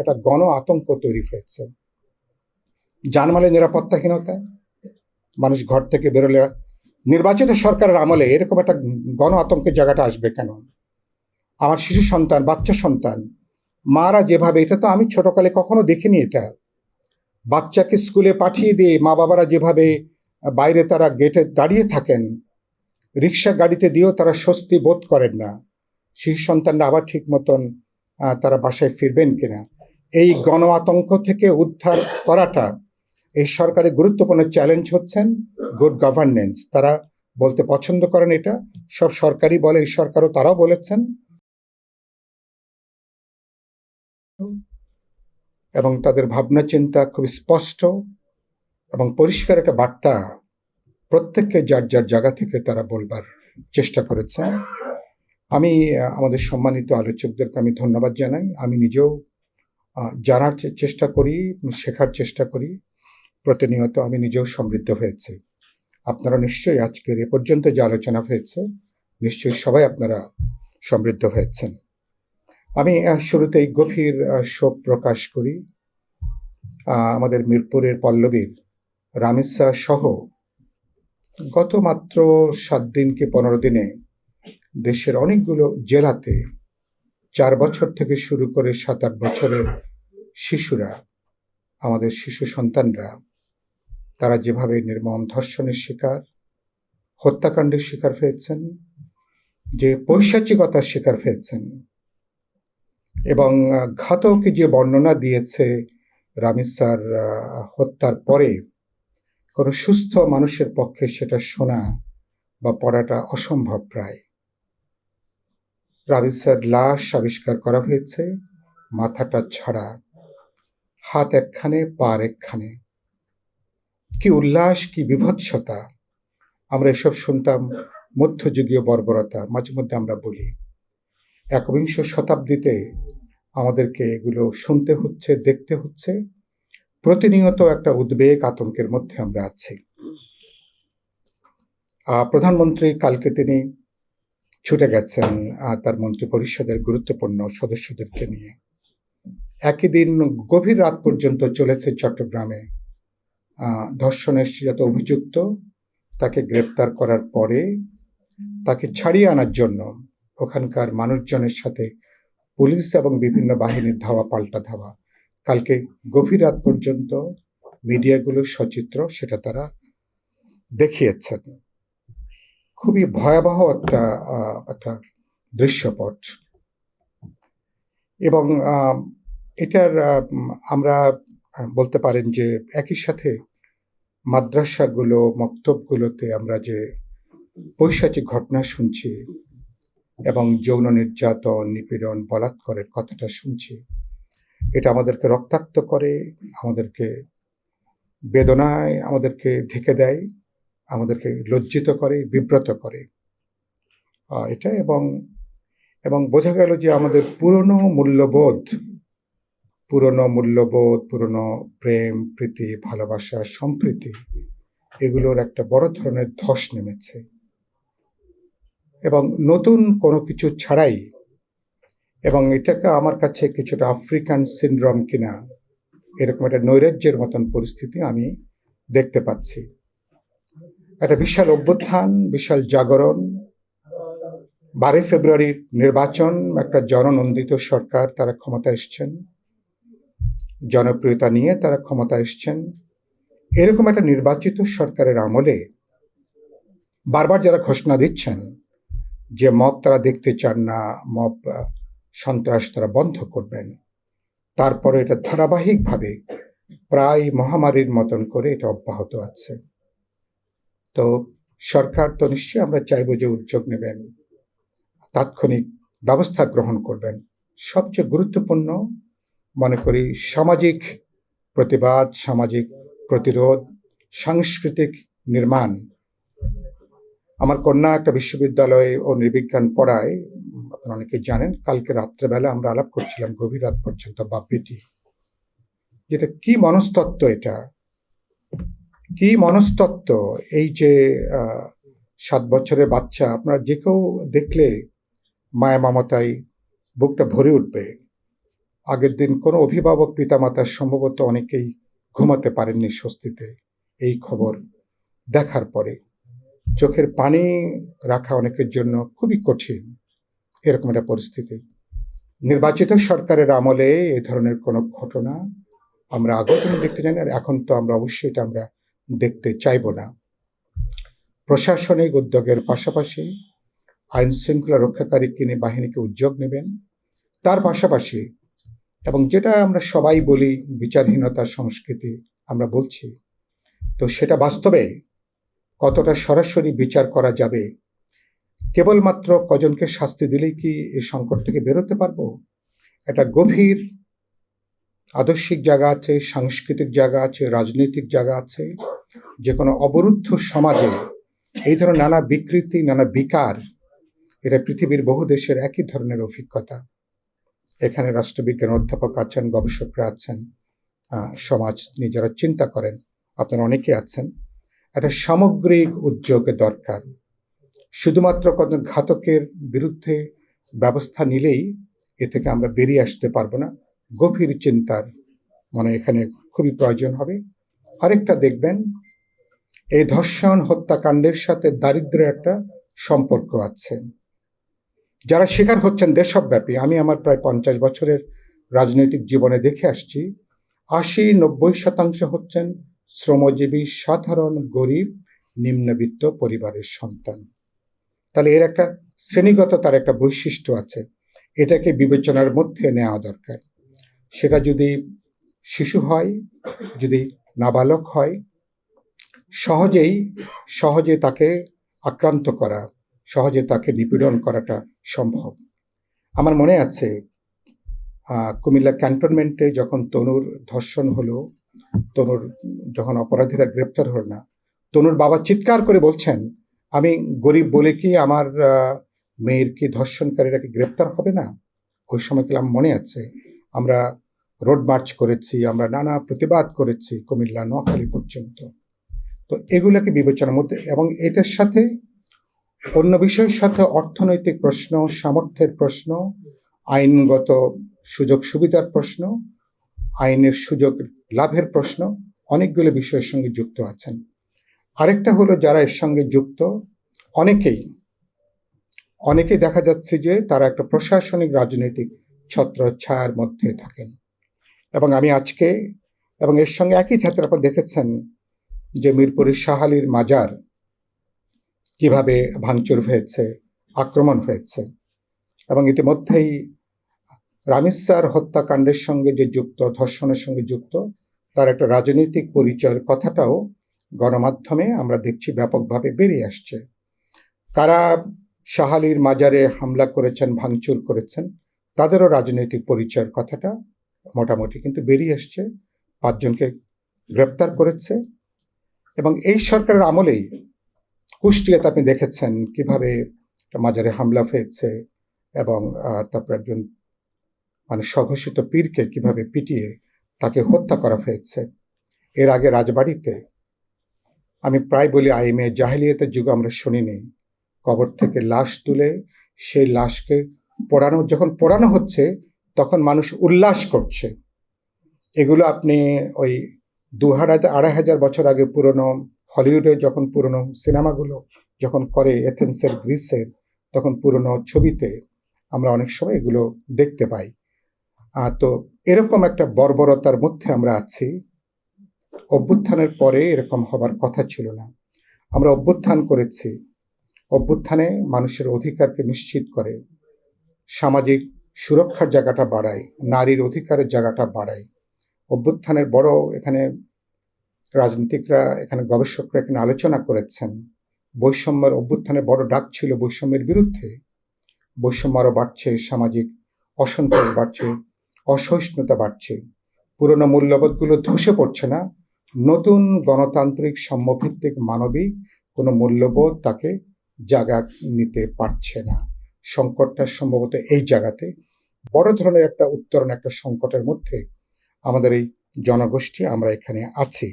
একটা গণ আতঙ্ক তৈরি হয়েছে। জানমালের নিরাপত্তাহীনতা, মানুষ ঘর থেকে বেরোলে নির্বাচিত সরকারের আমলে এরকম একটা গণ আতঙ্কের জায়গাটা আসবে কেন? আমার শিশু সন্তান, বাচ্চা সন্তান, মারা যেভাবে, এটা তো আমি ছোটকালে কখনো দেখিনি। এটা বাচ্চাকে স্কুলে পাঠিয়ে দিয়ে মা বাবারা যেভাবে বাইরে তারা গেটে দাঁড়িয়ে থাকেন, রিক্সা গাড়িতে দিয়েও তারা স্বস্তি বোধ করেন না শিশু সন্তানরা আবার ঠিক মতন তারা বাসায় ফিরবেন কিনা। এই গণ আতঙ্ক থেকে উদ্ধার করাটা এই সরকারের গুরুত্বপূর্ণ চ্যালেঞ্জ হচ্ছেন গুড গভর্নেন্স। তারা বলতে পছন্দ করেন, এটা সব সরকারই বলে, এই সরকারও তারাও বলেছেন। এবং তাদের ভাবনা চিন্তা খুব স্পষ্ট এবং পরিষ্কার একটা বার্তা প্রত্যেককে যার যার জায়গা থেকে তারা বলবার চেষ্টা করেছেন। আমি আমাদের সম্মানিত আলোচকদেরকে আমি ধন্যবাদ জানাই। আমি নিজেও জানার চেষ্টা করি, শেখার চেষ্টা করি প্রতিনিয়ত। আমি নিজেও সমৃদ্ধ হয়েছি। আপনারা নিশ্চয়ই আজকের এ পর্যন্ত যে আলোচনা হয়েছে, নিশ্চয়ই সবাই আপনারা সমৃদ্ধ হয়েছেন। আমি শুরুতেই গভীর শোক প্রকাশ করি আমাদের মিরপুরের পল্লবীর রামিসা সহ গত মাত্র 7 দিন কি 15 দিনে দেশের অনেকগুলো জেলাতে 4 বছর থেকে শুরু করে 7-8 বছরের শিশুরা, আমাদের শিশু সন্তানরা, তারা যেভাবে নির্মম ধর্ষণের শিকার, হত্যাকাণ্ডের শিকার হয়েছেন, যে পৈশাচিকতার শিকার হয়েছেন, এবং ঘাতক যে বর্ণনা দিয়েছে রামিসার হত্যার পরে, কোনো সুস্থ মানুষের পক্ষে সেটা শোনা বা পড়াটা অসম্ভব প্রায়। রামিসার লাশ আবিষ্কার করা হয়েছে, মাথাটা ছাড়া, হাত একখানে, পা একখানে। কি উল্লাস, কি বিভৎসতা! আমরা এসব শুনতাম মধ্যযুগীয় বর্বরতা, মাঝে মধ্যে আমরা বলি। 21 শতাব্দীতে আমাদেরকে এগুলো শুনতে হচ্ছে, দেখতে হচ্ছে। প্রতিনিয়ত একটা উদ্বেগ, আতঙ্কের মধ্যে আমরা আছি। প্রধানমন্ত্রী কালকে তিনি ছুটে গেছেন তার মন্ত্রী পরিষদের গুরুত্বপূর্ণ সদস্যদেরকে নিয়ে। একই দিন গভীর রাত পর্যন্ত চলেছে চট্টগ্রামে ধর্ষণের যত অভিযুক্ত, তাকে গ্রেপ্তার করার পরে তাকে ছাড়িয়ে আনার জন্য ওখানকার মানুষজনের সাথে পুলিশ এবং বিভিন্ন বাহিনীর ধাওয়া পাল্টা ধাওয়া। কালকে গভীর রাত পর্যন্ত মিডিয়াগুলো সচিত্র সেটা তারা দেখিয়েছেন। খুবই ভয়াবহ একটা দৃশ্যপট। এবং এটার আমরা বলতে পারেন যে একই সাথে মাদ্রাসাগুলো, মক্তবগুলোতে আমরা যে পৈশাচিক ঘটনা শুনছি এবং যৌন নির্যাতন, নিপীড়ন, বলাৎকারের কথাটা শুনছি, এটা আমাদেরকে রক্তাক্ত করে, আমাদেরকে বেদনায় আমাদেরকে ঢেকে দেয়, আমাদেরকে লজ্জিত করে, বিব্রত করে এটা। এবং বোঝা গেল যে আমাদের পুরনো মূল্যবোধ, পুরনো প্রেম, প্রীতি, ভালোবাসা, সম্প্রীতি, এগুলোর একটা বড় ধরনের ধস নেমেছে। এবং নতুন কোনো কিছু ছাড়াই, এবং এটাকে আমার কাছে কিছুটা আফ্রিকান সিনড্রোম কিনা, এরকম একটা নৈরাজ্যের মতন পরিস্থিতি আমি দেখতে পাচ্ছি। একটা বিশাল অভ্যুত্থান, বিশাল জাগরণ। 12 ফেব্রুয়ারির নির্বাচন, একটা জননন্দিত সরকার, তারা ক্ষমতা এসছেন, জনপ্রিয়তা নিয়ে তারা ক্ষমতা এসছেন। এরকম একটা নির্বাচিত সরকারের আমলে বারবার যারা ঘোষণা দিচ্ছেন যে মব তারা দেখতে চান না, মব সন্ত্রাস তারা বন্ধ করবেন, তারপরে এটা ধারাবাহিকভাবে প্রায় মহামারীর মতন করে এটা অব্যাহত আছে। তো সরকার তো নিশ্চয়ই আমরা চাইব যে উদ্যোগ নেবেন, তাৎক্ষণিক ব্যবস্থা গ্রহণ করবেন। সবচেয়ে গুরুত্বপূর্ণ মনে করি সামাজিক প্রতিবাদ, সামাজিক প্রতিরোধ, সাংস্কৃতিক নির্মাণ। আমার কন্যা একটা বিশ্ববিদ্যালয়ে ও নৃবিজ্ঞান পড়ায়, আপনারা অনেকে জানেন। কালকে রাত্রেবেলা আমরা আলাপ করছিলাম গভীর রাত পর্যন্ত, বাপ বেটি, যেটা কি মনস্তত্ত্ব, এটা কি মনস্তত্ত্ব। এই যে 7 বছরের বাচ্চা, আপনারা যে কেউ দেখলে মায়া মমতায় বুকটা ভরে উঠবে। আগের দিন কোনো অভিভাবক পিতামাতার সম্ভবত অনেকেই ঘুমাতে পারেননি স্বস্তিতে এই খবর দেখার পরে। চোখের পানি রাখা অনেকের জন্য খুবই কঠিন এরকম একটা পরিস্থিতি। নির্বাচিত সরকারের আমলে এই ধরনের কোনো ঘটনা আমরা আগেও কোনো দেখতে চাই না, আর এখন তো আমরা অবশ্যই এটা আমরা দেখতে চাইব না। প্রশাসনিক উদ্যোগের পাশাপাশি আইন শৃঙ্খলা রক্ষাকারী বাহিনীকে উদ্যোগ নেবেন, তার পাশাপাশি এবং যেটা আমরা সবাই বলি বিচারহীনতার সংস্কৃতি আমরা বলছি, তো সেটা বাস্তবে কতটা সরাসরি বিচার করা যাবে? কেবলমাত্র কজনকে শাস্তি দিলেই কি এই সংকট থেকে বেরোতে পারবো? একটা গভীর আদর্শিক জায়গা আছে, সাংস্কৃতিক জায়গা আছে, রাজনৈতিক জায়গা আছে। যে কোনো অবরুদ্ধ সমাজে এই ধরনের নানা বিকৃতি, নানা বিকার, এটা পৃথিবীর বহু দেশের একই ধরনের অভিজ্ঞতা। এখানে রাষ্ট্রবিজ্ঞান অধ্যাপক আছেন, গবেষকরা আছেন, সমাজ নিয়ে যারা চিন্তা করেন আপনারা অনেকে আছেন। একটা সামগ্রিক উদ্যোগের দরকার। শুধুমাত্র কজন ঘাতকের বিরুদ্ধে ব্যবস্থা নিলেই এ থেকে আমরা বেরিয়ে আসতে পারবো না। গভীর চিন্তার এখানে খুবই প্রয়োজন হবে। আরেকটা দেখবেন, এই ধর্ষণ হত্যাকাণ্ডের সাথে দারিদ্র্যের একটা সম্পর্ক আছে। যারা শিকার হচ্ছেন দেশব্যাপী, আমি আমার প্রায় 50 বছরের রাজনৈতিক জীবনে দেখে আসছি, 80-90% হচ্ছেন শ্রমজীবী, সাধারণ, গরিব, নিম্নবিত্ত পরিবারের সন্তান। তাহলে এর একটা শ্রেণীগত তার একটা বৈশিষ্ট্য আছে, এটাকে বিবেচনার মধ্যে নেওয়া দরকার। সেটা যদি শিশু হয়, যদি নাবালক হয়, সহজে তাকে আক্রান্ত করা, সহজে তাকে নিপীড়ন করাটা সম্ভব। আমার মনে আছে কুমিল্লা ক্যান্টনমেন্টে যখন তনুর ধর্ষণ হলো, তনুর যখন অপরাধীরা গ্রেপ্তার হল না, তনুর বাবা চিৎকার করে বলছেন, আমি গরিব বলে কি আমার মেয়ের কি ধর্ষণকারীরা কি গ্রেপ্তার হবে না? ওই সময় গেলাম, মনে আছে আমরা রোড মার্চ করেছি, আমরা নানা প্রতিবাদ করেছি কুমিল্লা নোয়াখালী পর্যন্ত। তো এগুলোকে বিবেচনার মধ্যে, এবং এটার সাথে অন্য বিষয়ের সাথে অর্থনৈতিক প্রশ্ন, সামর্থ্যের প্রশ্ন, আইনগত সুযোগ সুবিধার প্রশ্ন, আইনের সুযোগ লাভের প্রশ্ন, অনেকগুলো বিষয়ের সঙ্গে যুক্ত আছেন। আরেকটা হলো, যারা এর সঙ্গে যুক্ত অনেকেই দেখা যাচ্ছে যে তারা একটা প্রশাসনিক রাজনৈতিক ছত্রছায়ার মধ্যে থাকেন। এবং আমি আজকে এবং এর সঙ্গে একই ছাত্র আপনারা দেখেছেন যে মিরপুরের শাহ আলীর মাজার কিভাবে ভাঙচুর হয়েছে, আক্রমণ হয়েছে, এবং ইতিমধ্যেই রামিসার হত্যাকাণ্ডের সঙ্গে যে যুক্ত, ধর্ষণের সঙ্গে যুক্ত, তার একটা রাজনৈতিক পরিচয়ের কথাটাও গণমাধ্যমে আমরা দেখছি ব্যাপকভাবে বেরিয়ে আসছে। কারা শাহ আলীর মাজারে হামলা করেছেন, ভাঙচুর করেছেন, তাদেরও রাজনৈতিক পরিচয়ের কথাটা মোটামুটি কিন্তু বেরিয়ে আসছে। 5 জনকে গ্রেপ্তার করেছে। এবং এই সরকারের আমলেই কুষ্টিয়াতে আপনি দেখেছেন কিভাবে মাজারে হামলা হয়েছে, এবং তারপর একজন স্বঘোষিত পীরকে কিভাবে পিটিয়ে তাকে হত্যা করা হয়েছে। এর আগে রাজবাড়িতে, আমি প্রায় বলি আইমে জাহেলিয়াতের যুগে আমরা শুনিনি, কবর থেকে লাশ তুলে সেই লাশকে যখন পোড়ানো হচ্ছে তখন মানুষ উল্লাস করছে। এগুলো আপনি ওই 2000-2500 বছর আগে পুরনো হলিউডে যখন পুরনো সিনেমাগুলো যখন করে, এথেন্সের, গ্রিসের, তখন পুরনো ছবিতে আমরা অনেক সময় এগুলো দেখতে পাই। তো এরকম একটা বর্বরতার মধ্যে আমরা আছি। অভ্যুত্থানের পরে এরকম হবার কথা ছিল না। আমরা অভ্যুত্থান করেছি, অভ্যুত্থানে মানুষের অধিকারকে নিশ্চিত করে, সামাজিক সুরক্ষার জায়গাটা বাড়ায়, নারীর অধিকারের জায়গাটা বাড়ায়। অভ্যুত্থানের বড় এখানে রাজনীতিকরা, এখানে গবেষকরা এখানে আলোচনা করেছেন, বৈষম্যের অভ্যুত্থানের বড় ডাক ছিল বৈষম্যের বিরুদ্ধে। বৈষম্য আরও বাড়ছে, সামাজিক অসন্তোষ বাড়ছে, অসহিষ্ণুতা বাড়ছে, পুরনো মূল্যবোধগুলো ধসে পড়ছে না, নতুন গণতান্ত্রিক সাম্যভিত্তিক মানবিক কোনো মূল্যবোধ তাকে জায়গা নিতে পারছে না। সংকটটা সম্ভবত এই জায়গাতে বড় ধরনের একটা উত্তরণ, একটা সংকটের মধ্যে আমাদের এই জনগোষ্ঠী আমরা এখানে আছি।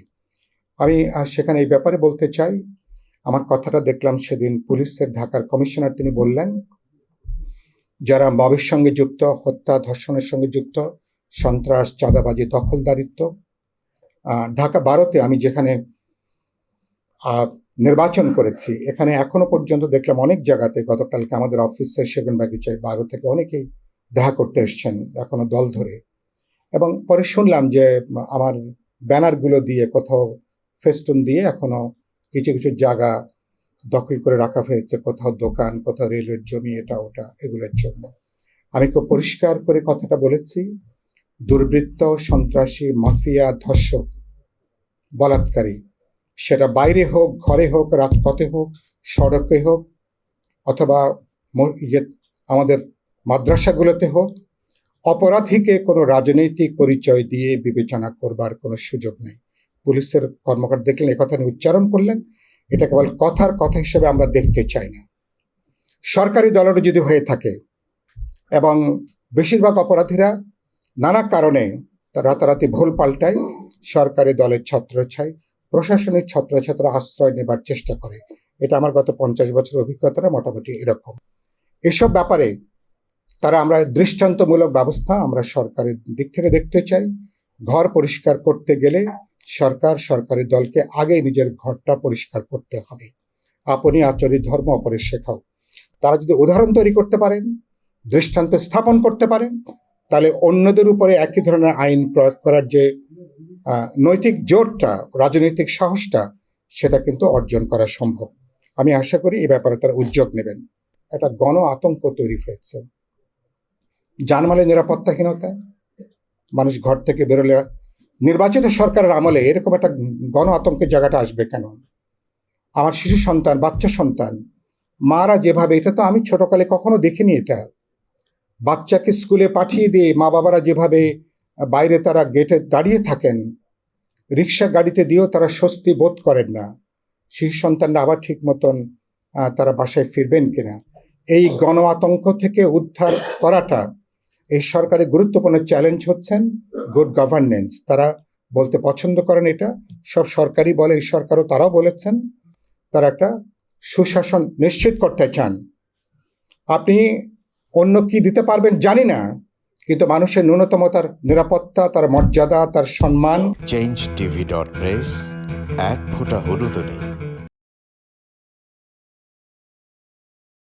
আমি সেখানে এই ব্যাপারে বলতে চাই, আমার কথাটা দেখলাম সেদিন পুলিশের ঢাকার কমিশনার, তিনি বললেন যারা মবের সঙ্গে যুক্ত, হত্যা ধর্ষণের সঙ্গে যুক্ত, সন্ত্রাস, চাঁদাবাজি, দখলদারিত্ব। ঢাকা 12-তে আমি যেখানে নির্বাচন করেছি, এখানে এখনো পর্যন্ত দেখলাম অনেক জায়গাতে, গতকালকে আমাদের অফিসের সেগুনবাগিচায় 12 থেকে অনেকেই দেখা করতে এসছেন এখনো দল ধরে। এবং পরে শুনলাম যে আমার ব্যানারগুলো দিয়ে কোথাও ফেস্টুন দিয়ে এখনো কিছু কিছু জায়গা দখল করে রাখা হয়েছে, কোথাও দোকান, কোথাও রেলের জমি, এটা ওটা, এগুলোর জন্য। আমি খুব পরিষ্কার করে কথাটা বলেছি, দুর্বৃত্ত, সন্ত্রাসী, মাফিয়া, ধর্ষক, বলাৎকারী, সেটা বাইরে হোক, ঘরে হোক, রাজপথে হোক, সড়কে হোক, অথবা আমাদের মাদ্রাসাগুলোতে হোক, অপরাধীকে কোনো রাজনৈতিক পরিচয় দিয়ে বিবেচনা করবার কোনো সুযোগ নেই। পুলিশের কর্মকর্তা দেখলেন একথা নিয়ে উচ্চারণ করলেন, এটা কেবল কথার কথা হিসেবে আমরা দেখতে চাই না। সরকারি দলেরও যদি হয়ে থাকে এবং বেশিরভাগ অপরাধীরা নানা কারণে রাতারাতি ভুল পাল্টায়, সরকারি দলের ছত্রছায় প্রশাসনিক ছত্রছাত্র আশ্রয় নেবার চেষ্টা করে। এটা আমার গত 50 বছর অভিজ্ঞতাটা মোটামুটি এরকম। এসব ব্যাপারে আমরা দৃষ্টান্তমূলক ব্যবস্থা আমরা সরকারের দিক থেকে দেখতে চাই। ঘর পরিষ্কার করতে গেলে সরকারি দলকে আগে নিজের ঘরটা পরিষ্কার করতে হবে। আপনি আচরিত ধর্ম অপরের শেখাও। তারা যদি উদাহরণ তৈরি করতে পারেন, দৃষ্টান্ত স্থাপন করতে পারেন, তাহলে অন্যদের উপরে একই ধরনের আইন প্রয়োগ করার যে নৈতিক জোরটা, রাজনৈতিক সাহসটা, সেটা কিন্তু অর্জন করা সম্ভব। আমি আশা করি এই ব্যাপারে তারা উদ্যোগ নেবেন। একটা গণ আতঙ্ক তৈরি হয়েছে, জানমালের নিরাপত্তাহীনতা, মানুষ ঘর থেকে বেরোলে, নির্বাচিত সরকারের আমলে এরকম একটা গণ আতঙ্কের জায়গাটা আসবে কেন? আমার শিশু সন্তান, বাচ্চা সন্তান, মারা যেভাবে, এটা তো আমি ছোটকালে কখনো দেখিনি। এটা বাচ্চাকে স্কুলে পাঠিয়ে দিয়ে মা বাবারা যেভাবে বাইরে তারা গেটে দাঁড়িয়ে থাকেন, রিক্সা গাড়িতে দিয়েও তারা স্বস্তি বোধ করেন না শিশু সন্তানরা আবার ঠিক মতন তারা বাসায় ফিরবেন কিনা। এই গণ আতঙ্ক থেকে উদ্ধার করাটা এই সরকারের গুরুত্বপূর্ণ চ্যালেঞ্জ হচ্ছেন গুড গভর্নেন্স। তারা বলতে পছন্দ করেন, এটা সব সরকারই বলে, এই সরকারও তারাও বলেছেন তারা একটা সুশাসন নিশ্চিত করতে চান। আপনি অন্য কি দিতে পারবেন জানি না, কিন্তু মানুষের ন্যূনতম তার নিরাপত্তা, তার মর্যাদা, তার সম্মান। change tv.press এক ফোঁটা হলুদও নেই।